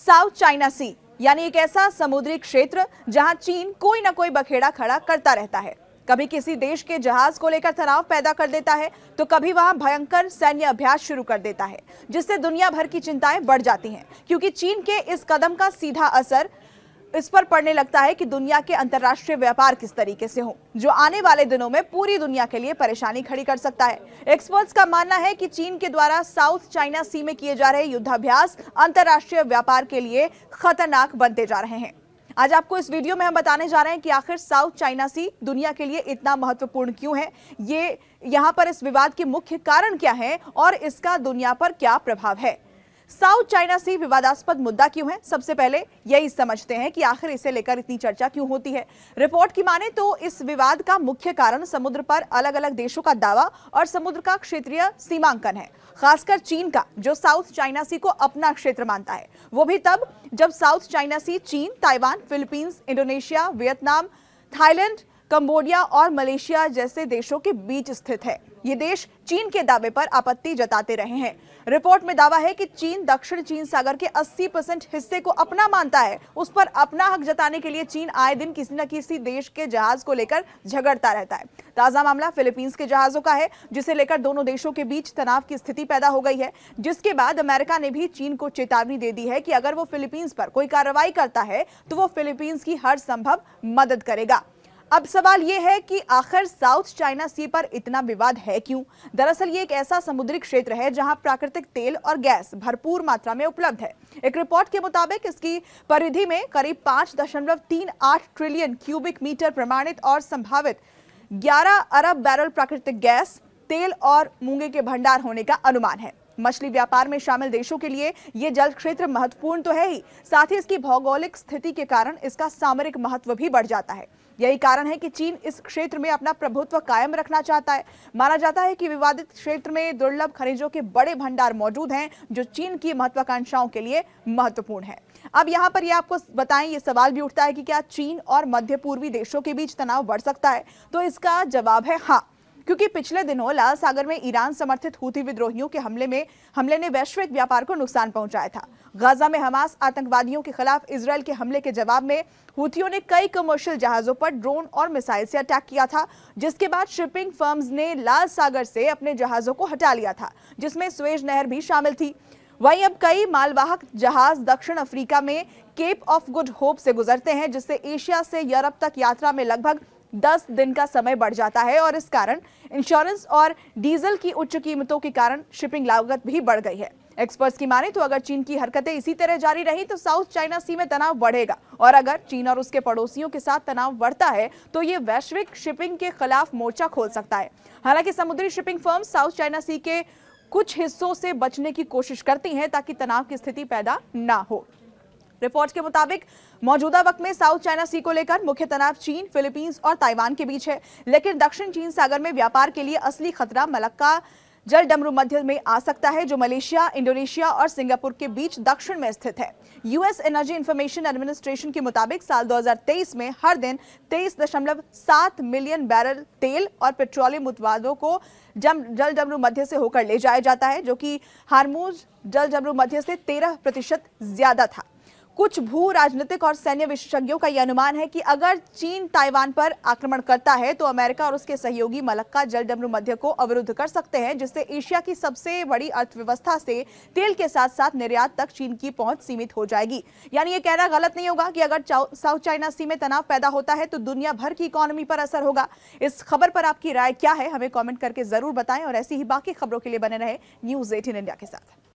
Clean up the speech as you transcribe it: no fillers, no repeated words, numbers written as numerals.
South China सी यानी एक ऐसा समुद्री क्षेत्र जहां चीन कोई ना कोई बखेड़ा खड़ा करता रहता है। कभी किसी देश के जहाज को लेकर तनाव पैदा कर देता है तो कभी वहां भयंकर सैन्य अभ्यास शुरू कर देता है, जिससे दुनिया भर की चिंताएं बढ़ जाती हैं, क्योंकि चीन के इस कदम का सीधा असर इस पर पड़ने लगता है कि दुनिया के अंतर्राष्ट्रीय व्यापार किस तरीके से हो, जो आने वाले दिनों में पूरी दुनिया के लिए परेशानी खड़ी कर सकता है। एक्सपर्ट्स का मानना है कि चीन के द्वारा साउथ चाइना सी में किए जा रहे युद्धाभ्यास अंतर्राष्ट्रीय व्यापार के लिए खतरनाक बनते जा रहे हैं। आज आपको इस वीडियो में हम बताने जा रहे हैं कि आखिर साउथ चाइना सी दुनिया के लिए इतना महत्वपूर्ण क्यों है, यहाँ पर इस विवाद के मुख्य कारण क्या है और इसका दुनिया पर क्या प्रभाव है। साउथ चाइना सी विवादास्पद मुद्दा क्यों है, सबसे पहले यही समझते हैं कि आखिर इसे लेकर इतनी चर्चा क्यों होती है। रिपोर्ट की माने तो इस विवाद का मुख्य कारण समुद्र पर अलग अलग देशों का दावा और समुद्र का क्षेत्रीय सीमांकन है, खासकर चीन का, जो साउथ चाइना सी को अपना क्षेत्र मानता है। वो भी तब जब साउथ चाइना सी चीन, Taiwan, Philippines, Indonesia, Vietnam, Thailand, Cambodia और मलेशिया जैसे देशों के बीच स्थित है। ये देश चीन के दावे पर आपत्ति जताते रहे हैं। रिपोर्ट में दावा है कि चीन दक्षिण चीन सागर के 80% हिस्से को अपना मानता है। उस पर अपना हक जताने के लिए चीन आए दिन किसी न किसी देश के जहाज को लेकर झगड़ता रहता है। ताजा मामला फिलीपींस के जहाजों का है, जिसे लेकर दोनों देशों के बीच तनाव की स्थिति पैदा हो गई है, जिसके बाद अमेरिका ने भी चीन को चेतावनी दे दी है कि अगर वो फिलीपींस पर कोई कार्रवाई करता है तो वो फिलीपींस की हर संभव मदद करेगा। अब सवाल यह है कि आखिर साउथ चाइना सी पर इतना विवाद है क्यों? दरअसल ये एक ऐसा समुद्री क्षेत्र है जहां प्राकृतिक तेल और गैस भरपूर मात्रा में उपलब्ध है। एक रिपोर्ट के मुताबिक इसकी परिधि में करीब 5.38 ट्रिलियन क्यूबिक मीटर प्रमाणित और संभावित 11 अरब बैरल प्राकृतिक गैस, तेल और मूंगे के भंडार होने का अनुमान है। मछली व्यापार में शामिल देशों के लिए ये जल क्षेत्र महत्वपूर्ण तो है ही, साथ ही इसकी भौगोलिक स्थिति के कारण इसका सामरिक महत्व भी बढ़ जाता है। यही कारण है कि चीन इस क्षेत्र में अपना प्रभुत्व कायम रखना चाहता है। माना जाता है कि विवादित क्षेत्र में दुर्लभ खनिजों के बड़े भंडार मौजूद हैं, जो चीन की महत्वाकांक्षाओं के लिए महत्वपूर्ण है। अब यहाँ पर ये आपको बताएं, ये सवाल भी उठता है कि क्या चीन और मध्य पूर्वी देशों के बीच तनाव बढ़ सकता है? तो इसका जवाब है हाँ, क्योंकि पिछले दिनों लाल सागर में ईरान समर्थित हूथी विद्रोहियों के हमले ने वैश्विक व्यापार को नुकसान पहुंचाया था। गाजा में हमास आतंकवादियों के खिलाफ इजरायल के हमले के जवाब में हूथियों ने कई कमर्शियल जहाजों पर ड्रोन और मिसाइल से अटैक किया था, जिसके बाद शिपिंग फर्म्स ने लाल सागर से अपने जहाजों को हटा लिया था, जिसमें स्वेज नहर भी शामिल थी। वहीं अब कई मालवाहक जहाज दक्षिण अफ्रीका में केप ऑफ गुड होप से गुजरते हैं, जिससे एशिया से यूरोप तक यात्रा में लगभग 10 दिन का समय बढ़ जाता है और इस कारण इंश्योरेंस और डीजल की उच्च कीमतों के कारण शिपिंग लागत भी बढ़ गई है। एक्सपर्ट्स की माने तो अगर चीन की हरकतें इसी तरह जारी रही तो साउथ चाइना सी में तनाव बढ़ेगा, और अगर चीन और उसके पड़ोसियों के साथ तनाव बढ़ता है तो ये वैश्विक शिपिंग के खिलाफ मोर्चा खोल सकता है। हालांकि समुद्री शिपिंग फर्म साउथ चाइना सी के कुछ हिस्सों से बचने की कोशिश करती हैं ताकि तनाव की स्थिति पैदा ना हो। रिपोर्ट के मुताबिक मौजूदा वक्त में साउथ चाइना सी को लेकर मुख्य तनाव चीन, फिलीपींस और ताइवान के बीच है, लेकिन दक्षिण चीन सागर में व्यापार के लिए असली खतरा मलक्का जल डमरू मध्य में आ सकता है, जो मलेशिया, इंडोनेशिया और सिंगापुर के बीच दक्षिण में स्थित है। यूएस एनर्जी इंफॉर्मेशन एडमिनिस्ट्रेशन के मुताबिक साल 2023 में हर दिन 23.7 मिलियन बैरल तेल और पेट्रोलियम उत्पादों को जल डमरू मध्य से होकर ले जाया जाता है, जो कि हार्मुज जल डमरू मध्य से 13% ज्यादा था। कुछ भू राजनीतिक और सैन्य विशेषज्ञों का यह अनुमान है कि अगर चीन ताइवान पर आक्रमण करता है तो अमेरिका और उसके सहयोगी मलक्का जल डमरू मध्य को अवरुद्ध कर सकते हैं, जिससे एशिया की सबसे बड़ी अर्थव्यवस्था से तेल के साथ साथ निर्यात तक चीन की पहुंच सीमित हो जाएगी। यानी ये कहना गलत नहीं होगा कि अगर साउथ चाइना सी में तनाव पैदा होता है तो दुनिया भर की इकोनॉमी पर असर होगा। इस खबर पर आपकी राय क्या है, हमें कॉमेंट करके जरूर बताएं और ऐसी ही बाकी खबरों के लिए बने रहे न्यूज़ 18 इंडिया के साथ।